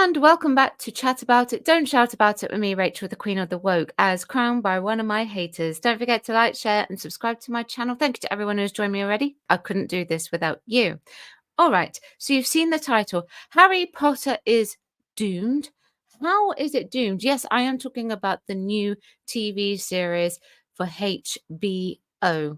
and welcome back to Chat About It. Don't shout about it with me, Rachel, the Queen of the Woke, as crowned by one of my haters. Don't forget to like, share, and subscribe to my channel. Thank you to everyone who's joined me already. I couldn't do this without you. All right, so you've seen the title. Harry Potter is doomed. How is it doomed? Yes, I am talking about the new TV series for HBO.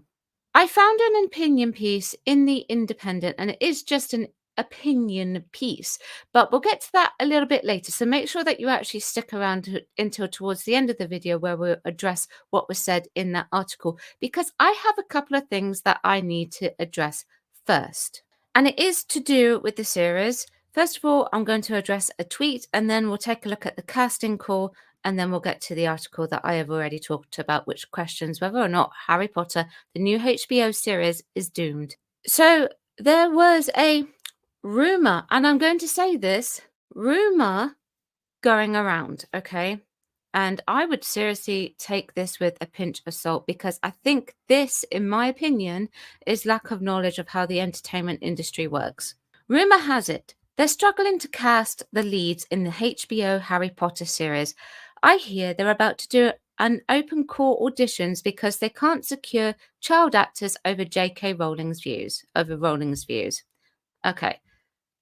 I found an opinion piece in The Independent, and it is just an opinion piece, but we'll get to that a little bit later. So make sure that you actually stick around until towards the end of the video where we'll address what was said in that article, because I have a couple of things that I need to address first. And it is to do with the series. First of all, I'm going to address a tweet, and then we'll take a look at the casting call, and then we'll get to the article that I have already talked about, which questions whether or not Harry Potter, the new HBO series, is doomed. So there was a rumor, and I'm going to say this rumor going around, okay? And I would seriously take this with a pinch of salt, because I think this, in my opinion, is lack of knowledge of how the entertainment industry works. Rumor has it they're struggling to cast the leads in the HBO Harry Potter series. I hear they're about to do an open call auditions because they can't secure child actors over J.K. Rowling's views. Okay,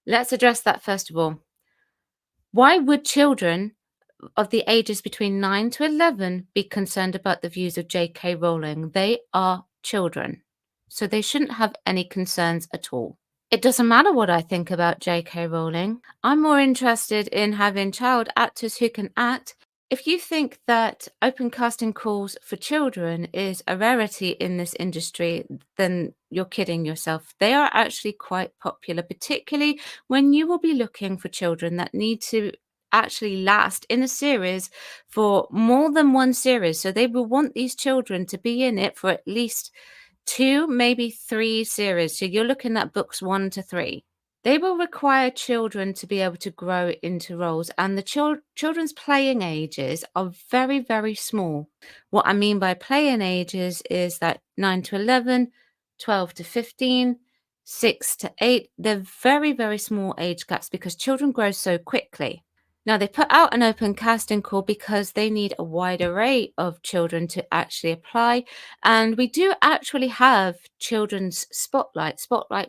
let's address that first of all. Why would children of the ages between 9 to 11 be concerned about the views of J.K. Rowling? They are children, so they shouldn't have any concerns at all. It doesn't matter what I think about J.K. Rowling. I'm more interested in having child actors who can act. If you think that open casting calls for children is a rarity in this industry, then you're kidding yourself. They are actually quite popular, particularly when you will be looking for children that need to actually last in a series for more than one series. So they will want these children to be in it for at least 2, maybe 3 series. So you're looking at books 1 to 3. They will require children to be able to grow into roles, and the children's playing ages are very, very small. What I mean by playing ages is that 9 to 11, 12 to 15, 6 to 8. They're very, very small age gaps because children grow so quickly. Now, they put out an open casting call because they need a wide array of children to actually apply. And we do actually have children's spotlight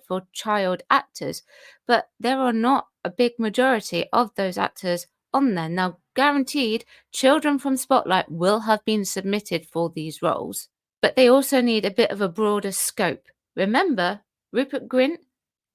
for child actors, but there are not a big majority of those actors on there. Now, guaranteed, children from Spotlight will have been submitted for these roles, but they also need a bit of a broader scope. Remember, Rupert Grint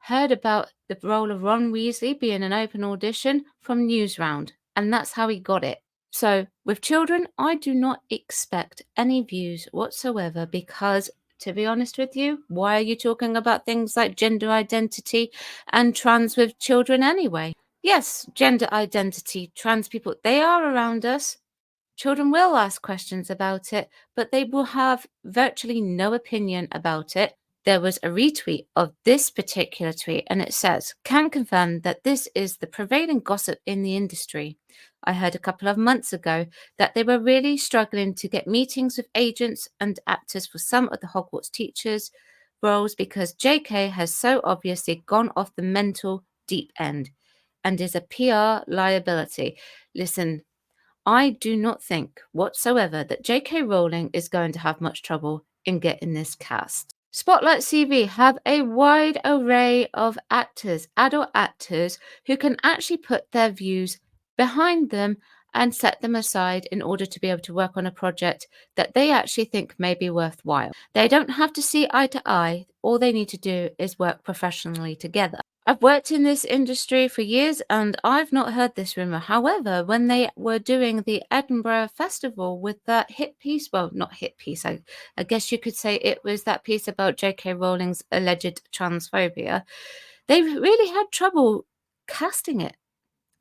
heard about the role of Ron Weasley being an open audition from Newsround, and that's how he got it. So with children, I do not expect any views whatsoever, because, to be honest with you, why are you talking about things like gender identity and trans with children anyway? Yes, gender identity, trans people, they are around us. Children will ask questions about it, but they will have virtually no opinion about it. There was a retweet of this particular tweet, and it says, "Can confirm that this is the prevailing gossip in the industry. I heard a couple of months ago that they were really struggling to get meetings with agents and actors for some of the Hogwarts teachers' roles because JK has so obviously gone off the mental deep end and is a PR liability." Listen, I do not think whatsoever that J.K. Rowling is going to have much trouble in getting this cast. Spotlight CV have a wide array of actors, adult actors, who can actually put their views behind them and set them aside in order to be able to work on a project that they actually think may be worthwhile. They don't have to see eye to eye. All they need to do is work professionally together. I've worked in this industry for years, and I've not heard this rumor. However, when they were doing the Edinburgh Festival with that hit piece, well, not hit piece, I guess you could say it was that piece about J.K. Rowling's alleged transphobia, they really had trouble casting it.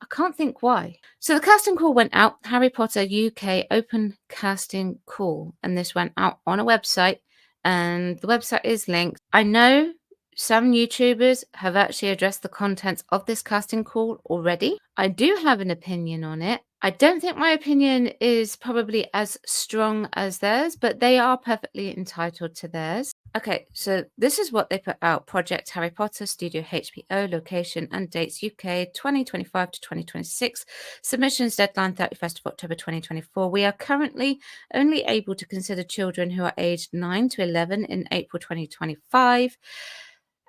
I can't think why. So the casting call went out, Harry Potter UK open casting call, and this went out on a website, and the website is linked. I know some YouTubers have actually addressed the contents of this casting call already. I do have an opinion on it. I don't think my opinion is probably as strong as theirs, but they are perfectly entitled to theirs. Okay, so this is what they put out. Project Harry Potter, Studio HBO, location and dates UK 2025 to 2026. Submissions deadline 31st of October 2024. We are currently only able to consider children who are aged 9 to 11 in April 2025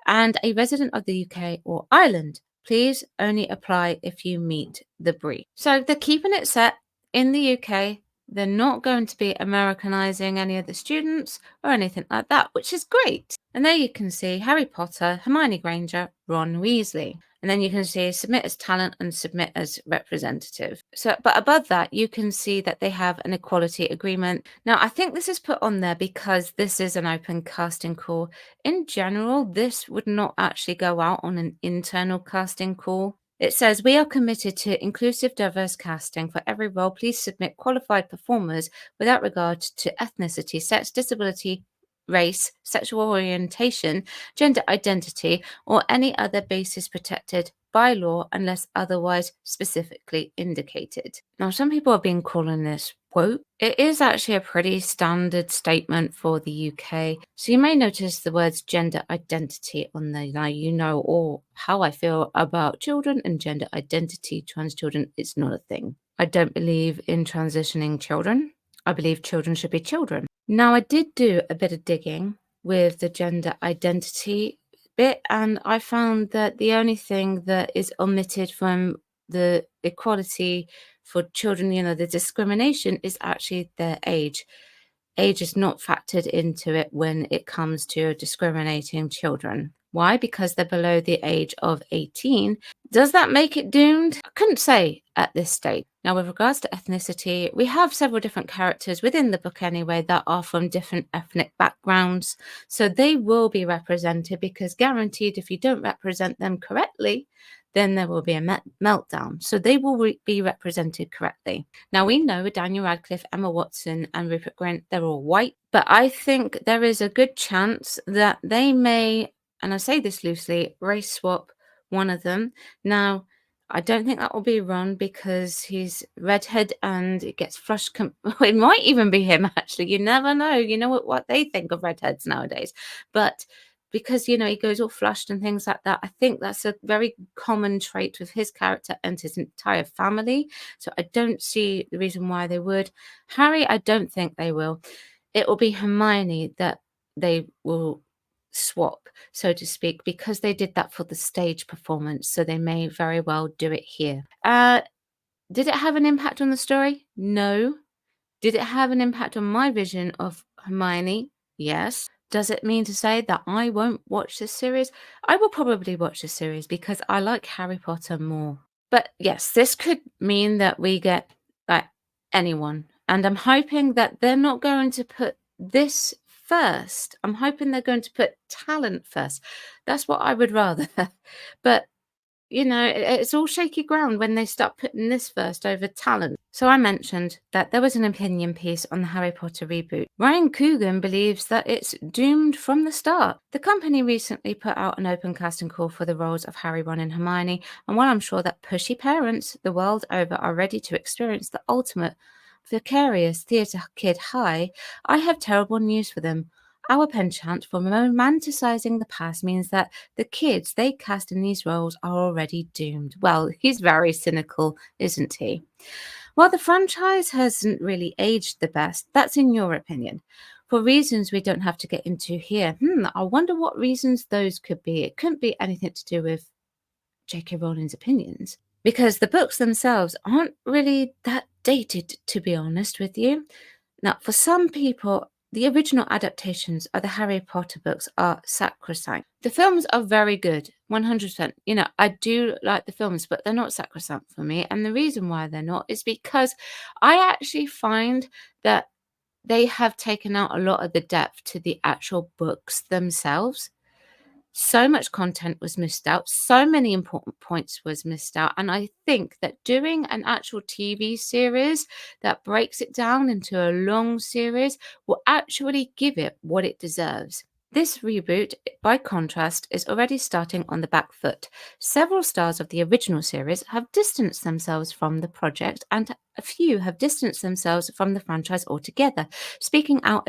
and a resident of the UK or Ireland. Please only apply if you meet the brief. So they're keeping it set in the UK. They're not going to be Americanizing any of the students or anything like that, which is great. And there you can see Harry Potter, Hermione Granger, Ron Weasley. And then you can see submit as talent and submit as representative. So, but above that, you can see that they have an equality agreement. Now, I think this is put on there because this is an open casting call. In general, this would not actually go out on an internal casting call. It says, we are committed to inclusive, diverse casting for every role. Please submit qualified performers without regard to ethnicity, sex, disability, race, sexual orientation, gender identity, or any other basis protected by law unless otherwise specifically indicated. Now, some people have been calling this woke. It is actually a pretty standard statement for the UK. So you may notice the words gender identity on there. Now, you know all how I feel about children and gender identity. Trans children, it's not a thing. I don't believe in transitioning children. I believe children should be children. Now, I did do a bit of digging with the gender identity bit, and I found that the only thing that is omitted from the equality for children, the discrimination is actually their age. Age is not factored into it when it comes to discriminating children. Why? Because they're below the age of 18. Does that make it doomed? I couldn't say at this stage. Now, with regards to ethnicity, we have several different characters within the book anyway that are from different ethnic backgrounds. So they will be represented because guaranteed if you don't represent them correctly, then there will be a meltdown. So they will be represented correctly. Now, we know Daniel Radcliffe, Emma Watson, and Rupert Grint, they're all white, but I think there is a good chance that they may, and I say this loosely, race swap one of them. Now, I don't think that will be Ron because he's redhead and it gets flushed. It might even be him, actually. You never know. You know what they think of redheads nowadays. But because, he goes all flushed and things like that, I think that's a very common trait with his character and his entire family. So I don't see the reason why they would. Harry, I don't think they will. It will be Hermione that they will swap, so to speak, because they did that for the stage performance. So they may very well do it here. Did it have an impact on the story? No. Did it have an impact on my vision of Hermione? Yes. Does it mean to say that I won't watch this series? I will probably watch this series because I like Harry Potter more. But yes, this could mean that we get like anyone. And I'm hoping that they're not going to put this first. I'm hoping they're going to put talent first. That's what I would rather. But it's all shaky ground when they start putting this first over talent. So I mentioned that there was an opinion piece on the Harry Potter reboot. Ryan Coogan believes that it's doomed from the start. The company recently put out an open casting call for the roles of Harry, Ron, and Hermione, and while I'm sure that pushy parents the world over are ready to experience the ultimate vicarious theatre kid high, I have terrible news for them. Our penchant for romanticizing the past means that the kids they cast in these roles are already doomed. Well, he's very cynical, isn't he? Well, the franchise hasn't really aged the best. That's in your opinion. For reasons we don't have to get into here. I wonder what reasons those could be. It couldn't be anything to do with J.K. Rowling's opinions, because the books themselves aren't really that dated, to be honest with you. Now, for some people, the original adaptations of the Harry Potter books are sacrosanct. The films are very good, 100%. I do like the films, but they're not sacrosanct for me. And the reason why they're not is because I actually find that they have taken out a lot of the depth to the actual books themselves. So much content was missed out. So many important points was missed out. And I think that doing an actual TV series that breaks it down into a long series will actually give it what it deserves. This reboot, by contrast, is already starting on the back foot. Several stars of the original series have distanced themselves from the project, and a few have distanced themselves from the franchise altogether, speaking out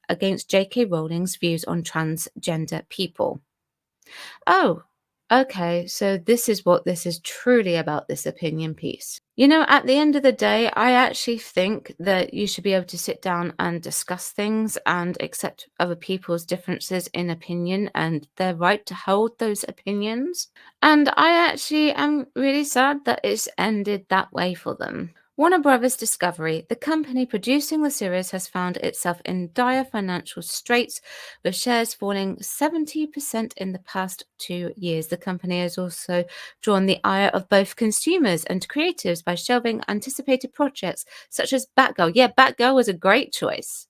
against J.K. Rowling's views on transgender people. Oh, okay. So this is what this is truly about, this opinion piece. At the end of the day, I actually think that you should be able to sit down and discuss things and accept other people's differences in opinion and their right to hold those opinions. And I actually am really sad that it's ended that way for them. Warner Brothers Discovery, the company producing the series, has found itself in dire financial straits, with shares falling 70% in the past 2 years. The company has also drawn the ire of both consumers and creatives by shelving anticipated projects such as Batgirl. Yeah, Batgirl was a great choice.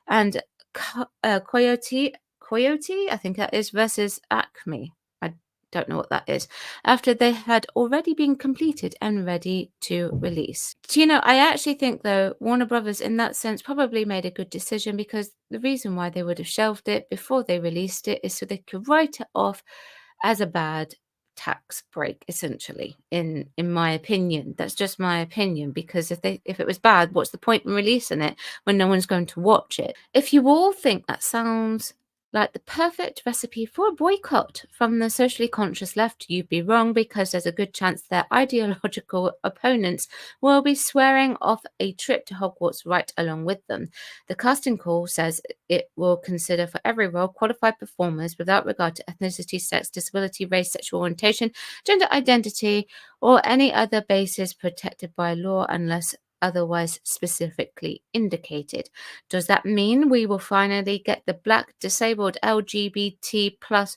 And Coyote, I think that is, versus Acme. I don't know what that is. After they had already been completed and ready to release. I actually think, though, Warner Brothers in that sense probably made a good decision, because the reason why they would have shelved it before they released it is so they could write it off as a bad tax break, essentially, in my opinion. That's just my opinion, because if it was bad, what's the point in releasing it when no one's going to watch it? If you all think that sounds like the perfect recipe for a boycott from the socially conscious left, you'd be wrong, because there's a good chance their ideological opponents will be swearing off a trip to Hogwarts right along with them. The casting call says it will consider for every role qualified performers without regard to ethnicity, sex, disability, race, sexual orientation, gender identity, or any other basis protected by law unless otherwise specifically indicated. Does that mean we will finally get the black, disabled, LGBT plus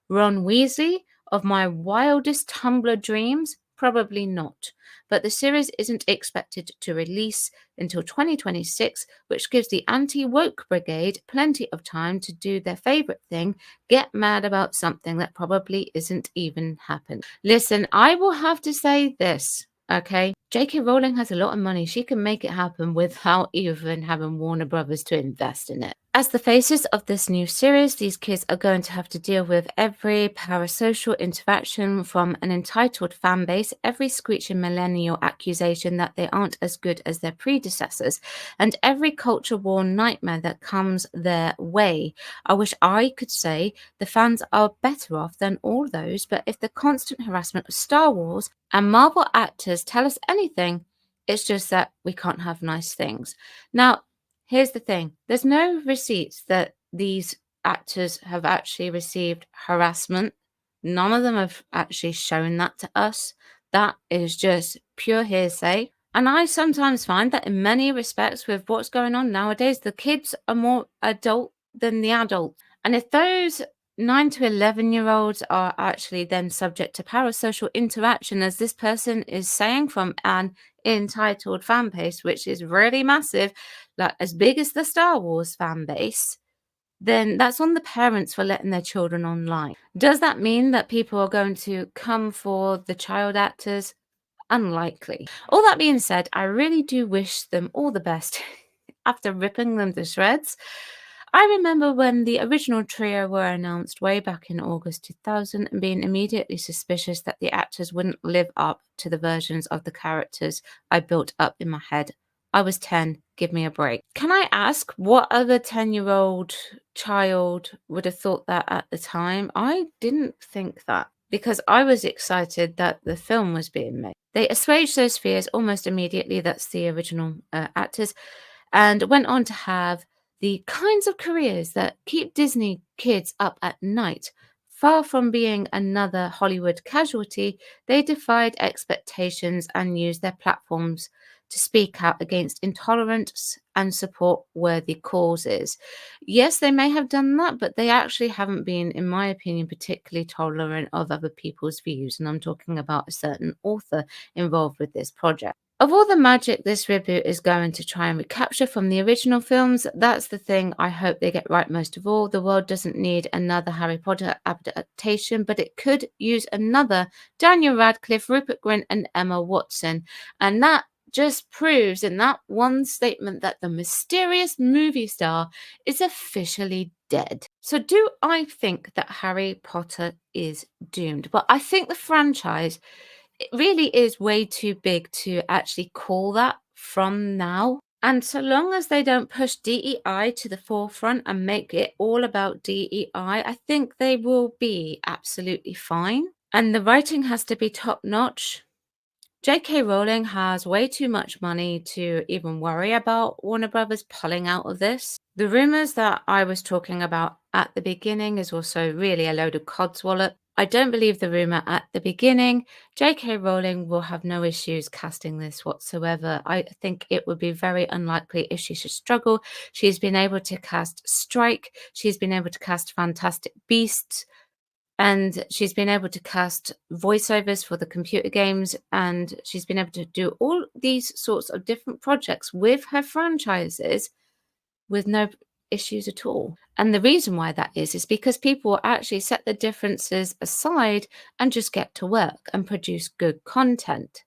Ron Weasley of my wildest Tumblr dreams? Probably not. But the series isn't expected to release until 2026, which gives the anti-woke brigade plenty of time to do their favorite thing, get mad about something that probably isn't even happened. Listen, I will have to say this. Okay, J.K. Rowling has a lot of money. She can make it happen without even having Warner Brothers to invest in it. As the faces of this new series, these kids are going to have to deal with every parasocial interaction from an entitled fan base, every screeching millennial accusation that they aren't as good as their predecessors, and every culture war nightmare that comes their way. I wish I could say the fans are better off than all those, but if the constant harassment of Star Wars and Marvel actors tell us anything, it's just that we can't have nice things. Now, here's the thing. There's no receipts that these actors have actually received harassment. None of them have actually shown that to us. That is just pure hearsay. And I sometimes find that in many respects, with what's going on nowadays, the kids are more adult than the adults. And if those 9 to 11-year-olds are actually then subject to parasocial interaction, as this person is saying, from an entitled fan base, which is really massive, like as big as the Star Wars fan base, then that's on the parents for letting their children online. Does that mean that people are going to come for the child actors? Unlikely. All that being said, I really do wish them all the best after ripping them to shreds. I remember when the original trio were announced way back in August 2000 and being immediately suspicious that the actors wouldn't live up to the versions of the characters I built up in my head. I was 10. Give me a break. Can I ask what other 10-year-old child would have thought that at the time? I didn't think that, because I was excited that the film was being made. They assuaged those fears almost immediately. That's the original actors, and went on to have the kinds of careers that keep Disney kids up at night. Far from being another Hollywood casualty, they defied expectations and used their platforms to speak out against intolerance and support worthy causes. Yes, they may have done that, but they actually haven't been, in my opinion, particularly tolerant of other people's views. And I'm talking about a certain author involved with this project. Of all the magic this reboot is going to try and recapture from the original films, that's the thing I hope they get right most of all. The world doesn't need another Harry Potter adaptation, but it could use another Daniel Radcliffe, Rupert Grint, and Emma Watson. And that just proves in that one statement that the mysterious movie star is officially dead. So, do I think that Harry Potter is doomed? Well, I think the franchise, it really is way too big to actually call that from now. And so long as they don't push DEI to the forefront and make it all about DEI, I think they will be absolutely fine. And the writing has to be top notch. J.K. Rowling has way too much money to even worry about Warner Brothers pulling out of this. The rumors that I was talking about at the beginning is also really a load of codswallop. I don't believe the rumor at the beginning. J.K. Rowling will have no issues casting this whatsoever. I think it would be very unlikely if she should struggle. She's been able to cast Strike. She's been able to cast Fantastic Beasts. And she's been able to cast voiceovers for the computer games, and she's been able to do all these sorts of different projects with her franchises with no issues at all. And the reason why that is because people will actually set the differences aside and just get to work and produce good content.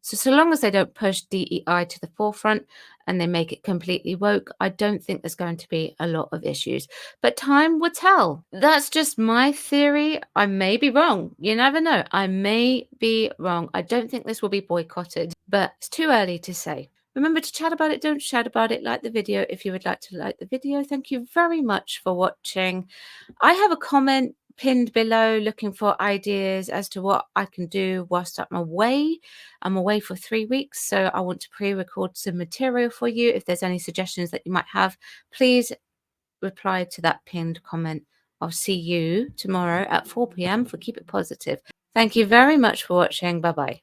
So long as they don't push DEI to the forefront and they make it completely woke, I don't think there's going to be a lot of issues. But time will tell. That's just my theory. I may be wrong. You never know. I may be wrong. I don't think this will be boycotted, but it's too early to say. Remember to chat about it. Don't chat about it. Like the video if you would like to like the video. Thank you very much for watching. I have a comment pinned below looking for ideas as to what I can do whilst I'm away. I'm away for 3 weeks, so I want to pre-record some material for you. If there's any suggestions that you might have, please reply to that pinned comment. I'll see you tomorrow at 4 p.m. for Keep It Positive. Thank you very much for watching. Bye-bye.